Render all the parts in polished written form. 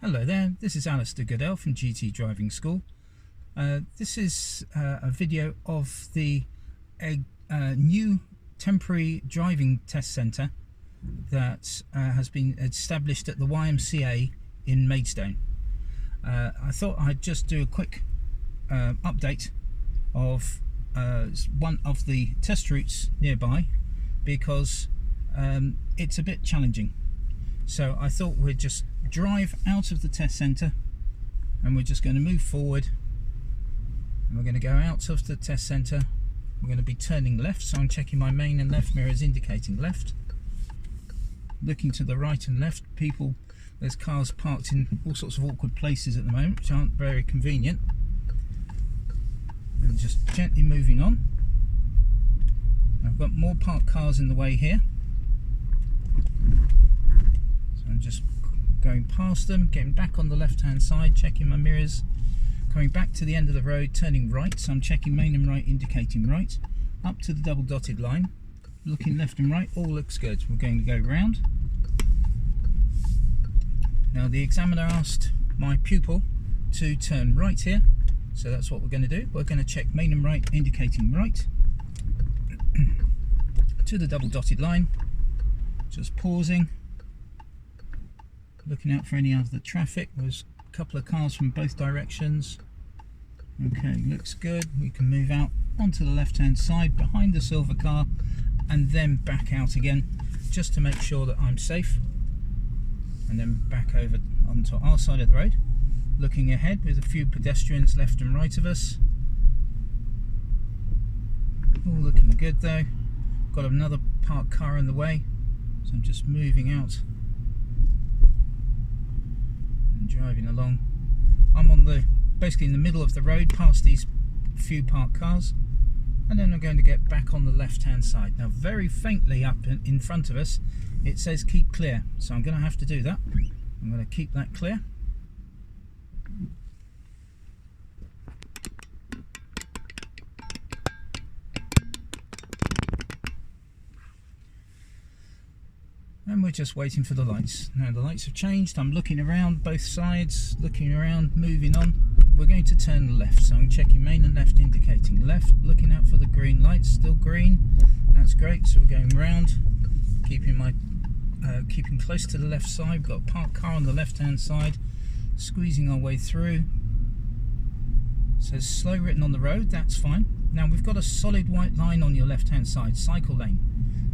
Hello there, this is Alistair Goodell from GT Driving School. This is a video of the new temporary driving test centre that has been established at the YMCA in Maidstone. I thought I'd just do a quick update of one of the test routes nearby, because it's a bit challenging. So I thought we'd just drive out of the test centre and we're just going to move forward, and we're going to go out of the test centre. We're going to be turning left, so I'm checking my main and left mirrors indicating left, looking to the right and left. There's cars parked in all sorts of awkward places at the moment which aren't very convenient, and just gently moving on. I've got more parked cars in the way here, so I'm just going past them, getting back on the left hand side, checking my mirrors, coming back to the end of the road, turning right, so I'm checking main and right indicating right, up to the double dotted line, looking left and right, all looks good. We're going to go round. Now the examiner asked my pupil to turn right here, so that's what we're going to do. We're going to check main and right indicating right to the double dotted line, just pausing, looking out for any other traffic. There's a couple of cars from both directions. Okay, looks good. We can move out onto the left hand side behind the silver car and then back out again, just to make sure that I'm safe, and then back over onto our side of the road, looking ahead with a few pedestrians left and right of us. All looking good though. Got another parked car in the way, so I'm just moving out and driving along. I'm basically in the middle of the road, past these few parked cars, and then I'm going to get back on the left hand side. Now very faintly up in front of us it says keep clear, so I'm going to have to do that. I'm going to keep that clear. And we're just waiting for the lights. Now the lights have changed. I'm looking around both sides, looking around, moving on. We're going to turn left, so I'm checking main and left indicating left, looking out for the green lights, still green. That's great. So we're going round, keeping close to the left side. We've got a parked car on the left hand side, squeezing our way through. It says slow written on the road, that's fine. Now we've got a solid white line on your left hand side, cycle lane,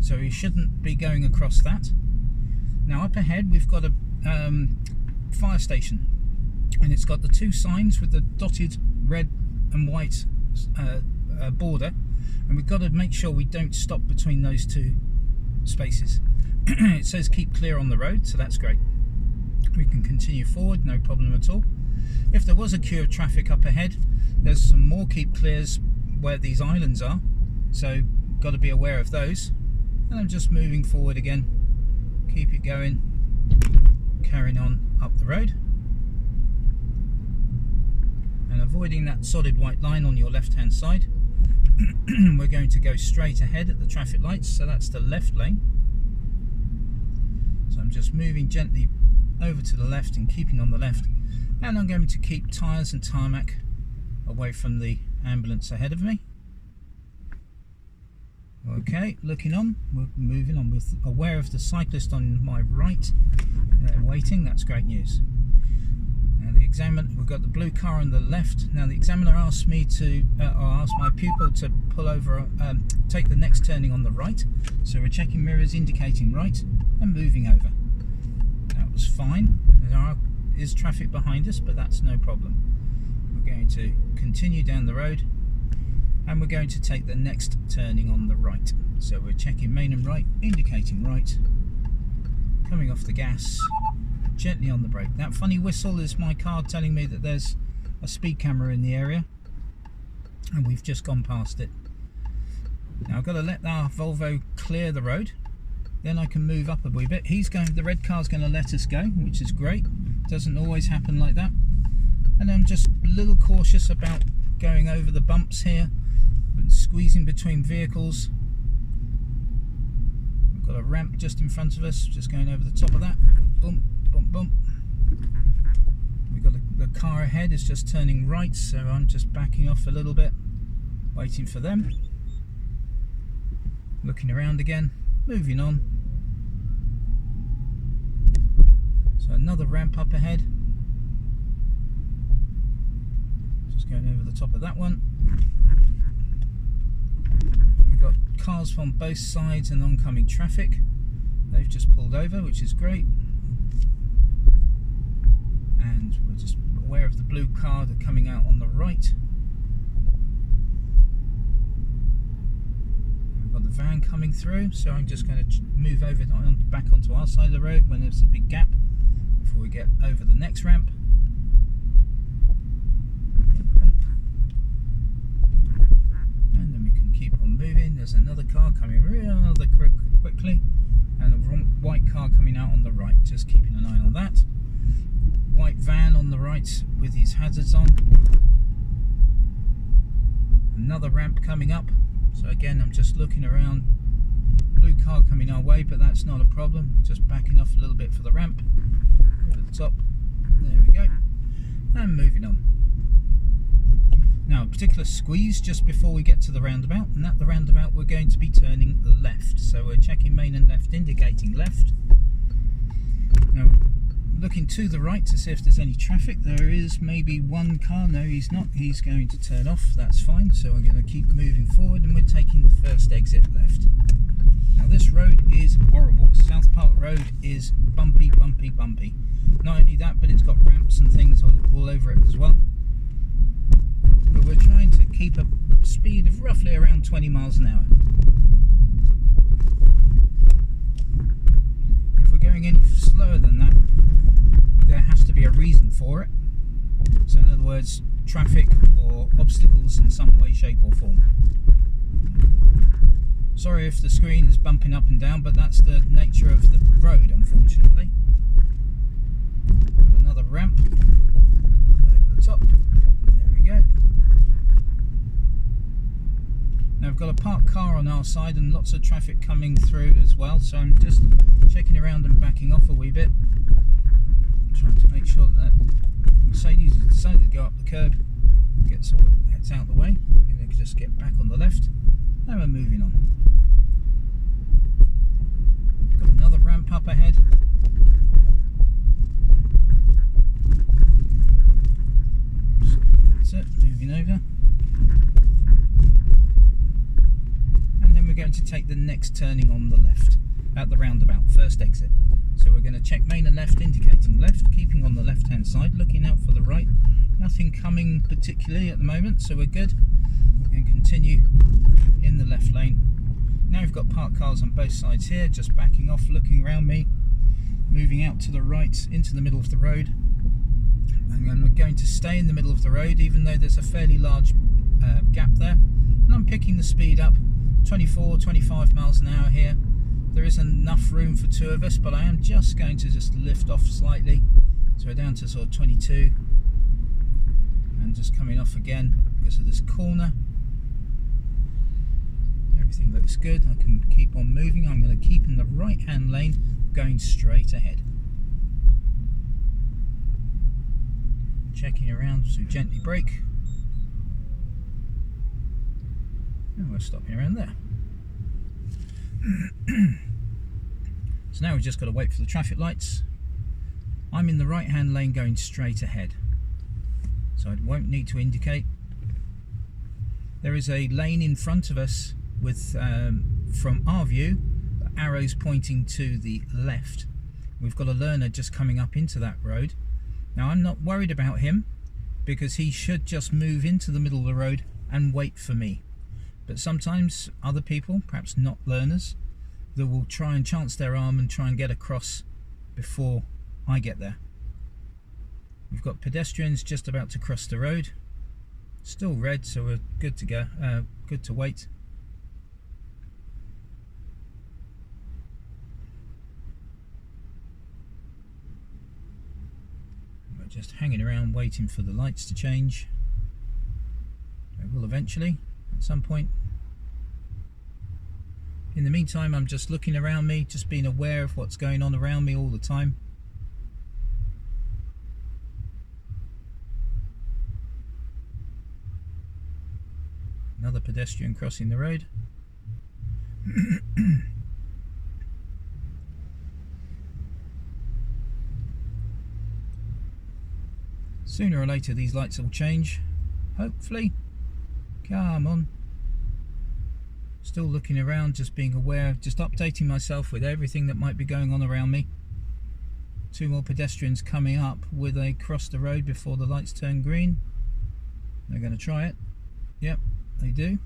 so you shouldn't be going across that. Now up ahead we've got a fire station, and it's got the two signs with the dotted red and white border, and we've got to make sure we don't stop between those two spaces. It says keep clear on the road, so that's great. We can continue forward, no problem at all. If there was a queue of traffic up ahead, there's some more keep clears where these islands are, so got to be aware of those. And I'm just moving forward again, keep it going, carrying on up the road, and avoiding that solid white line on your left hand side. We're going to go straight ahead at the traffic lights, so that's the left lane. So I'm just moving gently over to the left and keeping on the left, and I'm going to keep tyres and tarmac away from the ambulance ahead of me. Okay, looking on, we're moving on, with aware of the cyclist on my right. They're waiting, that's great news. Now the examiner, we've got the blue car on the left. Now the examiner asked me to, asked my pupil to pull over, take the next turning on the right. So we're checking mirrors indicating right and moving over. That was fine. There is traffic behind us, but that's no problem. We're going to continue down the road, and we're going to take the next turning on the right. So we're checking main and right indicating right, coming off the gas, gently on the brake. That funny whistle is my car telling me that there's a speed camera in the area, and we've just gone past it. Now I've got to let our Volvo clear the road, then I can move up a wee bit. The red car's going to let us go, which is great. Doesn't always happen like that. And I'm just a little cautious about going over the bumps here, squeezing between vehicles. We've got a ramp just in front of us, just going over the top of that. Boom, boom, boom. car ahead is just turning right, so I'm just backing off a little bit, waiting for them. Looking around again, moving on. So another ramp up ahead. Just going over the top of that one. We've got cars from both sides and oncoming traffic. They've just pulled over, which is great. And we're just aware of the blue car that's coming out on the right. We've got the van coming through, so I'm just going to move over back onto our side of the road when there's a big gap before we get over the next ramp. And then we can keep on moving. There's another car coming rather quickly, and a white car coming out on the right. Just keeping an eye on that. White van on the right with his hazards on. Another ramp coming up. So again, I'm just looking around. Blue car coming our way, but that's not a problem. Just backing off a little bit for the ramp. Over the top. There we go. And moving on. Now, a particular squeeze just before we get to the roundabout, and at the roundabout we're going to be turning left. So we're checking main and left, indicating left. Now, looking to the right to see if there's any traffic. There is maybe one car. No, he's not. He's going to turn off. That's fine. So I'm going to keep moving forward, and we're taking the first exit left. Now, this road is horrible. South Park Road is bumpy, bumpy, bumpy. Not only that, but it's got ramps and things all over it as well. But we're trying to keep a speed of roughly around 20 miles an hour. If we're going any slower than that, there has to be a reason for it. So in other words, traffic or obstacles in some way, shape or form. Sorry if the screen is bumping up and down, but that's the nature of the road, unfortunately. Another ramp over the top. There we go. Now we've got a parked car on our side and lots of traffic coming through as well, so I'm just checking around and backing off a wee bit, trying to make sure that Mercedes has decided to go up the curb, gets out of the way. We're going to just get back on the left, and we're moving on. Got another ramp up ahead. That's it, moving over. And then we're going to take the next turning on the left at the roundabout, first exit. So we're going to check main and left, indicating left, keeping on the left hand side, looking out for the right. Nothing coming particularly at the moment, so we're good. We're going to continue in the left lane. Now we've got parked cars on both sides here, just backing off, looking around me, moving out to the right into the middle of the road. And I'm going to stay in the middle of the road, even though there's a fairly large gap there. And I'm picking the speed up, 24, 25 miles an hour here. There is enough room for two of us, but I am just going to just lift off slightly. So we're down to sort of 22. And just coming off again because of this corner. Everything looks good. I can keep on moving. I'm going to keep in the right hand lane, going straight ahead. Checking around, so gently brake. And we're stopping around there. So now we've just got to wait for the traffic lights. I'm in the right hand lane going straight ahead, so I won't need to indicate. There is a lane in front of us with, from our view, arrows pointing to the left. We've got a learner just coming up into that road. Now I'm not worried about him because he should just move into the middle of the road and wait for me. But sometimes other people, perhaps not learners, that will try and chance their arm and try and get across before I get there. We've got pedestrians just about to cross the road. Still red, so we're good to go, good to wait. We're just hanging around waiting for the lights to change. They will eventually, at some point. In the meantime, I'm just looking around me, just being aware of what's going on around me all the time. another pedestrian crossing the road. Sooner or later these lights will change, hopefully. Come on. Still looking around, just being aware, just updating myself with everything that might be going on around me. 2 more pedestrians coming up. Will they cross the road before the lights turn green? They're going to try it. Yep, they do.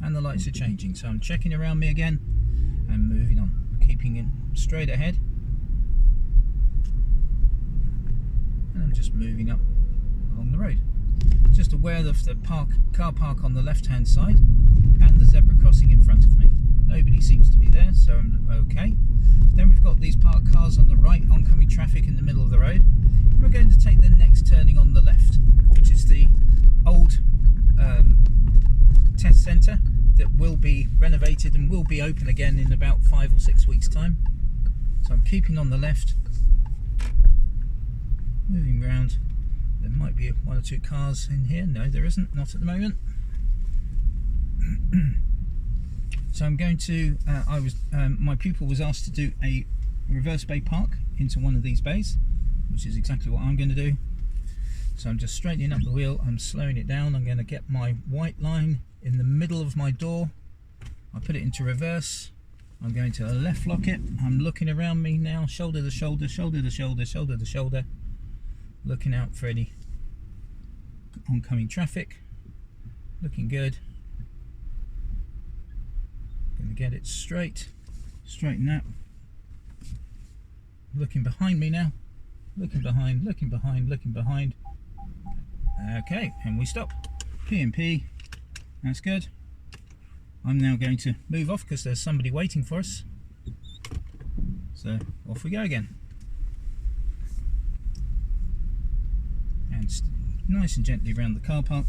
And the lights are changing, so I'm checking around me again and moving on, keeping it straight ahead. And I'm just moving up along the road. Just aware of the car park on the left hand side and the zebra crossing in front of me. Nobody seems to be there, so I'm okay. Then we've got these parked cars on the right, oncoming traffic in the middle of the road. And we're going to take the next turning on the left, which is the old test centre that will be renovated and will be open again in about 5 or 6 weeks' time. So I'm keeping on the left, moving round. There might be 1 or 2 cars in here. No, there isn't, not at the moment. So I'm going to, my pupil was asked to do a reverse bay park into one of these bays, which is exactly what I'm going to do. So I'm just straightening up the wheel, I'm slowing it down, I'm going to get my white line in the middle of my door. I put it into reverse, I'm going to left lock it, I'm looking around me now, shoulder to shoulder, shoulder to shoulder, shoulder to shoulder, looking out for any oncoming traffic, looking good. Going to get it straight, straighten that, looking behind me now, looking behind, looking behind, looking behind. Okay, and we stop. P&P, that's good. I'm now going to move off because there's somebody waiting for us. So off we go again. And nice and gently around the car park.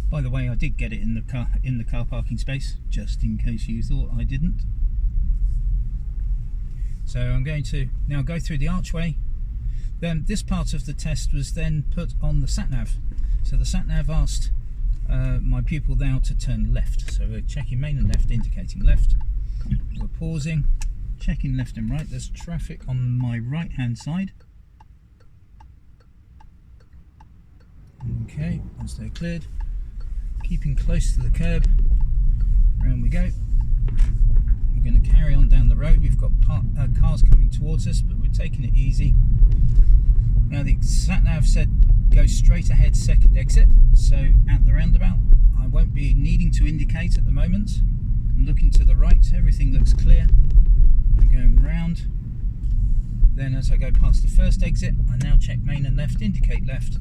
By the way, I did get it in the car parking space, just in case you thought I didn't. So I'm going to now go through the archway. Then this part of the test was then put on the satnav. So the satnav asked my pupil now to turn left. So we're checking main and left, indicating left. We're pausing, checking left and right. There's traffic on my right hand side. Okay, once they're cleared, keeping close to the curb. Around we go. We're going to carry on down the road. We've got cars coming towards us, but we're taking it easy. Now the sat-nav said go straight ahead, second exit. So at the roundabout, I won't be needing to indicate at the moment. I'm looking to the right, everything looks clear. I'm going round. Then as I go past the first exit, I now check main and left, indicate left,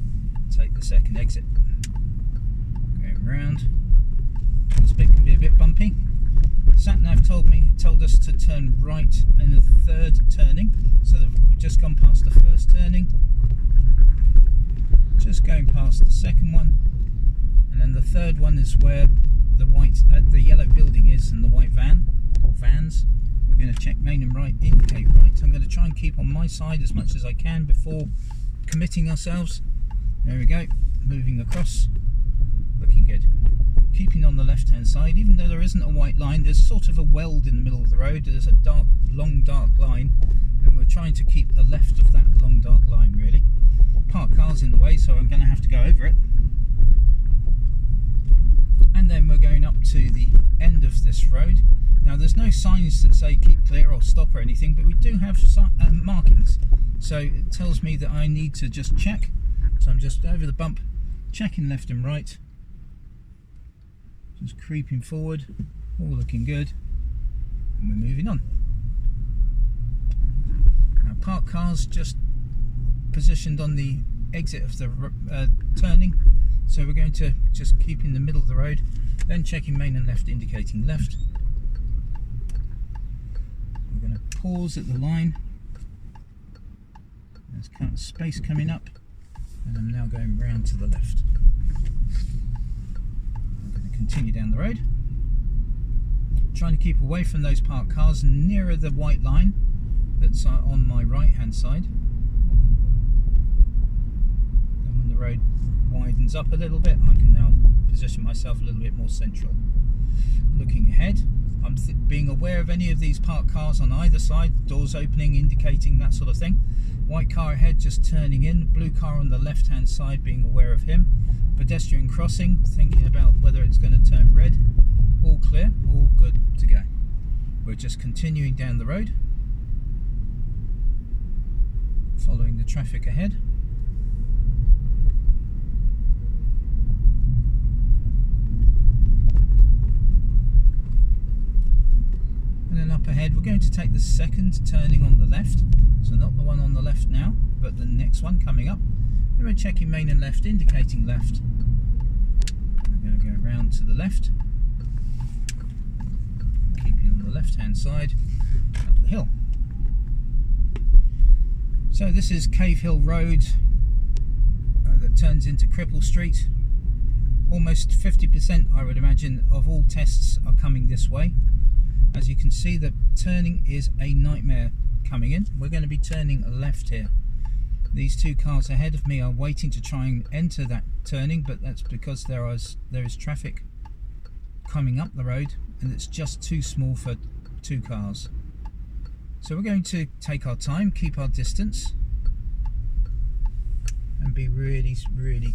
take the second exit. Going round. This bit can be a bit bumpy. Sat-nav told us to turn right in the third turning, so that we've just gone past the first turning, just going past the second one, and then the third one is where the yellow building is and the white van or vans. We're going to check main and right, indicate right. I'm going to try and keep on my side as much as I can before committing ourselves. There we go, moving across, looking good. Keeping on the left hand side, even though there isn't a white line, there's sort of a weld in the middle of the road. There's a long dark line, and we're trying to keep the left of that long dark line really. Parked cars in the way, so I'm going to have to go over it. And then we're going up to the end of this road. Now there's no signs that say keep clear or stop or anything, but we do have markings, so it tells me that I need to just check. So I'm just over the bump, checking left and right. Just creeping forward, all looking good, and we're moving on. Now parked cars just positioned on the exit of the turning, so we're going to just keep in the middle of the road, then checking main and left, indicating left. We're going to pause at the line. There's kind of space coming up, and I'm now going round to the left. Continue down the road, trying to keep away from those parked cars and nearer the white line, that's on my right hand side. And when the road widens up a little bit, I can now position myself a little bit more central. Looking ahead, I'm being aware of any of these parked cars on either side, doors opening, indicating that sort of thing. White car ahead just turning in, blue car on the left hand side, being aware of him. Pedestrian crossing, thinking about whether it's going to turn red. All clear, all good to go. We're just continuing down the road, following the traffic ahead. And then up ahead, we're going to take the second turning on the left. So not the one on the left now, but the next one coming up. And we're checking main and left, indicating left. We're going to go around to the left, keeping on the left hand side, up the hill. So this is Cave Hill Road that turns into Cripple Street. Almost 50%, I would imagine, of all tests are coming this way. As you can see, the turning is a nightmare coming in. We're going to be turning left here. These two cars ahead of me are waiting to try and enter that turning, but that's because there is traffic coming up the road and it's just too small for two cars. So we're going to take our time, keep our distance, and be really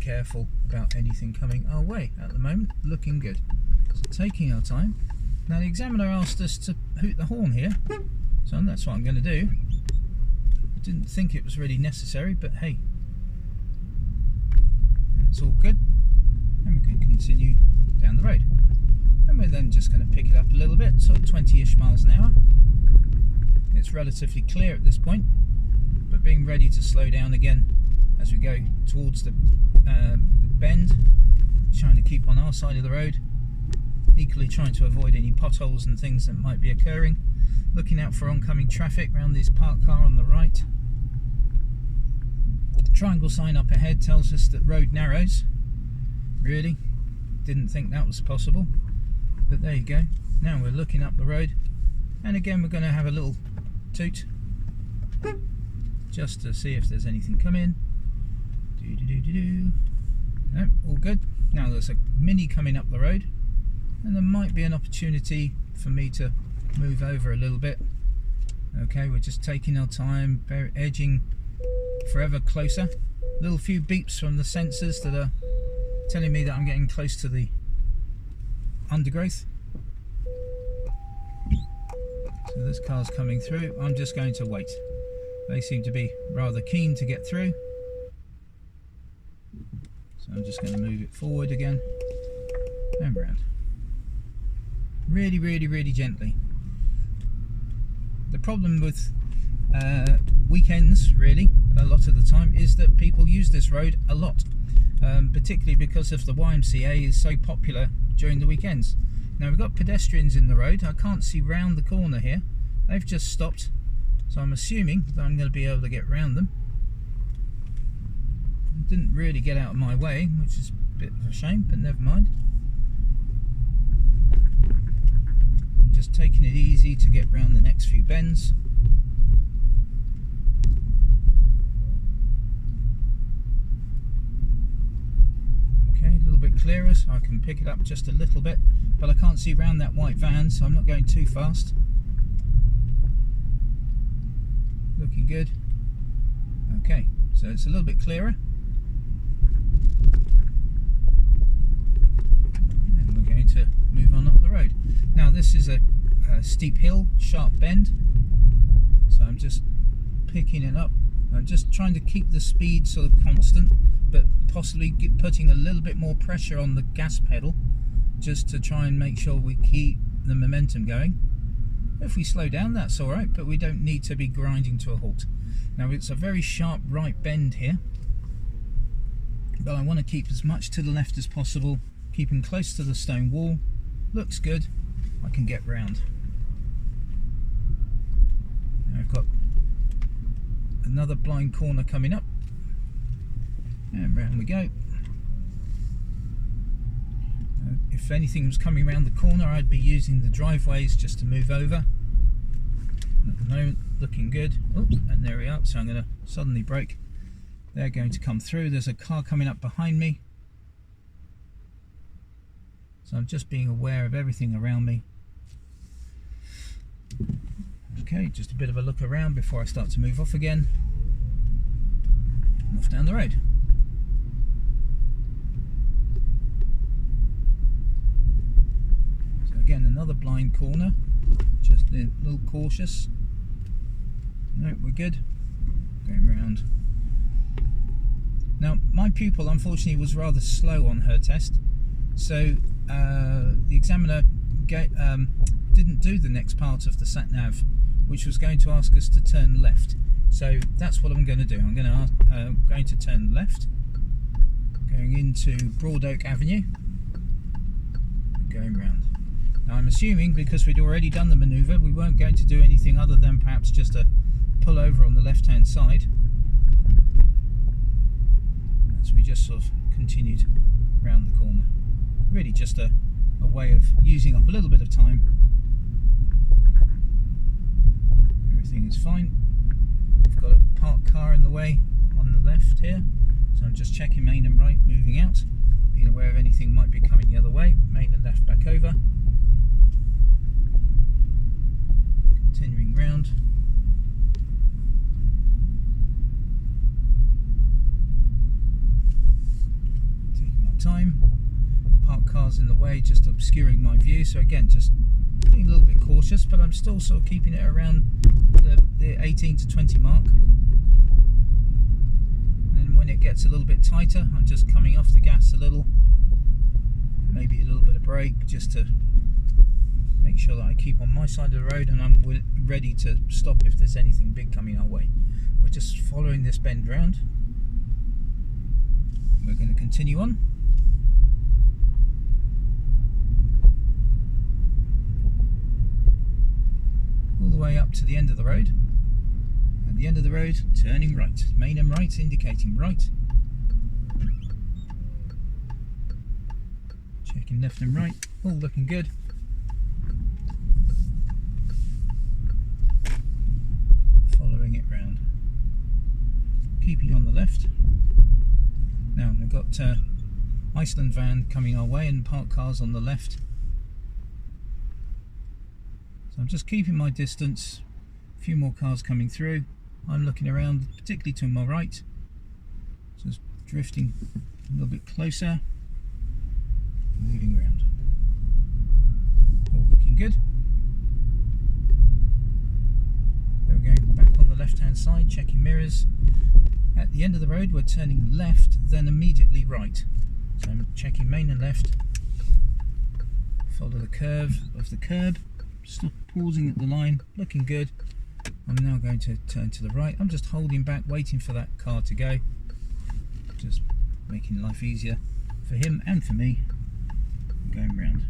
careful about anything coming our way. At the moment, looking good. So taking our time. Now the examiner asked us to hoot the horn here, so that's what I'm going to do. Didn't think it was really necessary, but hey, that's all good. And we can continue down the road. And we're then just going to pick it up a little bit, sort of 20-ish miles an hour. It's relatively clear at this point, but being ready to slow down again as we go towards the bend, trying to keep on our side of the road, equally trying to avoid any potholes and things that might be occurring, looking out for oncoming traffic around this parked car on the right. Triangle sign up ahead tells us that road narrows. Really? Didn't think that was possible, but there you go. Now we're looking up the road, and again we're going to have a little toot just to see if there's anything coming. Nope, all good. Now there's a Mini coming up the road, and there might be an opportunity for me to move over a little bit. Okay, we're just taking our time, edging forever closer. Little few beeps from the sensors that are telling me that I'm getting close to the undergrowth. So this car's coming through. I'm just going to wait. They seem to be rather keen to get through, so I'm just going to move it forward again and round. Really gently. The problem with weekends, really, a lot of the time, is that people use this road a lot, particularly because of the YMCA is so popular during the weekends. Now we've got pedestrians in the road. I can't see round the corner here. They've just stopped, so I'm assuming that I'm going to be able to get round them. Didn't really get out of my way, which is a bit of a shame, but never mind. Just taking it easy to get round the next few bends. Okay, a little bit clearer, so I can pick it up just a little bit, but I can't see round that white van, so I'm not going too fast. Looking good. Okay, so it's a little bit clearer. And we're going to move on up the road. Now this is a steep hill, sharp bend, so I'm just picking it up. I'm just trying to keep the speed sort of constant, but possibly putting a little bit more pressure on the gas pedal just to try and make sure we keep the momentum going. If we slow down, that's alright, but we don't need to be grinding to a halt. Now it's a very sharp right bend here, but I want to keep as much to the left as possible, keeping close to the stone wall. Looks good. I can get round. Now I've got another blind corner coming up, and round we go. If anything was coming around the corner, I'd be using the driveways just to move over. At the moment, looking good. Oh, and there we are. So I'm going to suddenly brake. They're going to come through. There's a car coming up behind me. So I'm just being aware of everything around me. Okay, just a bit of a look around before I start to move off again. And off down the road. So again, another blind corner. Just a little cautious. No, we're good. Going round. Now, my pupil unfortunately was rather slow on her test, so the examiner didn't do the next part of the sat-nav, which was going to ask us to turn left. So that's what I'm going to do. I'm going to turn left, going into Broad Oak Avenue, going round. Now I'm assuming because we'd already done the manoeuvre, we weren't going to do anything other than perhaps just a pull over on the left-hand side. As we just sort of continued round the corner. Really just a way of using up a little bit of time. Everything is fine. We've got a parked car in the way on the left here, so I'm just checking main and right, moving out, being aware of anything might be coming the other way. Main and left back over. Continuing round. Taking my time. Parked cars in the way, just obscuring my view. So again, just being a little bit cautious, but I'm still sort of keeping it around the 18 to 20 mark. And when it gets a little bit tighter, I'm just coming off the gas a little. Maybe a little bit of brake, just to make sure that I keep on my side of the road, and I'm ready to stop if there's anything big coming our way. We're just following this bend round. We're going to continue on. All the way up to the end of the road. At the end of the road, turning right. Main and right, indicating right. Checking left and right. All looking good. Following it round. Keeping on the left. Now we've got Iceland van coming our way and parked cars on the left. So I'm just keeping my distance. A few more cars coming through. I'm looking around, particularly to my right. Just drifting a little bit closer. Moving around. All looking good. Then we're going back on the left hand side, checking mirrors. At the end of the road we're turning left, then immediately right. So I'm checking main and left. Follow the curve of the curb. Stop, pausing at the line, looking good. I'm now going to turn to the right. I'm just holding back, waiting for that car to go. Just making life easier for him and for me. Going round.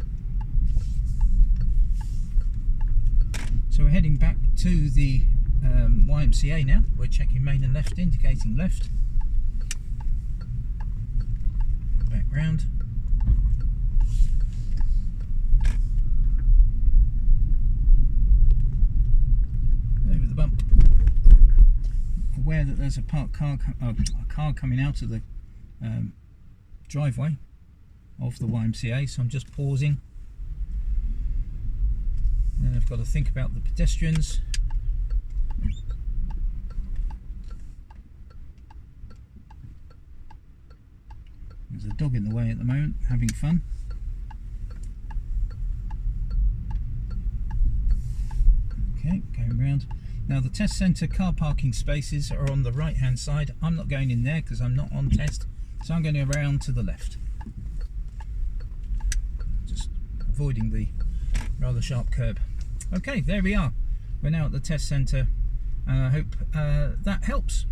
So we're heading back to the YMCA now. We're checking main and left, indicating left. Back round. Over the bump. Aware that there's a parked car, a car coming out of the driveway of the YMCA, so I'm just pausing. Then I've got to think about the pedestrians. There's a dog in the way at the moment, having fun. Okay, going round. Now the test centre car parking spaces are on the right hand side. I'm not going in there because I'm not on test, so I'm going around to the left. Just avoiding the rather sharp curb. Okay, there we are. We're now at the test centre, and I hope that helps.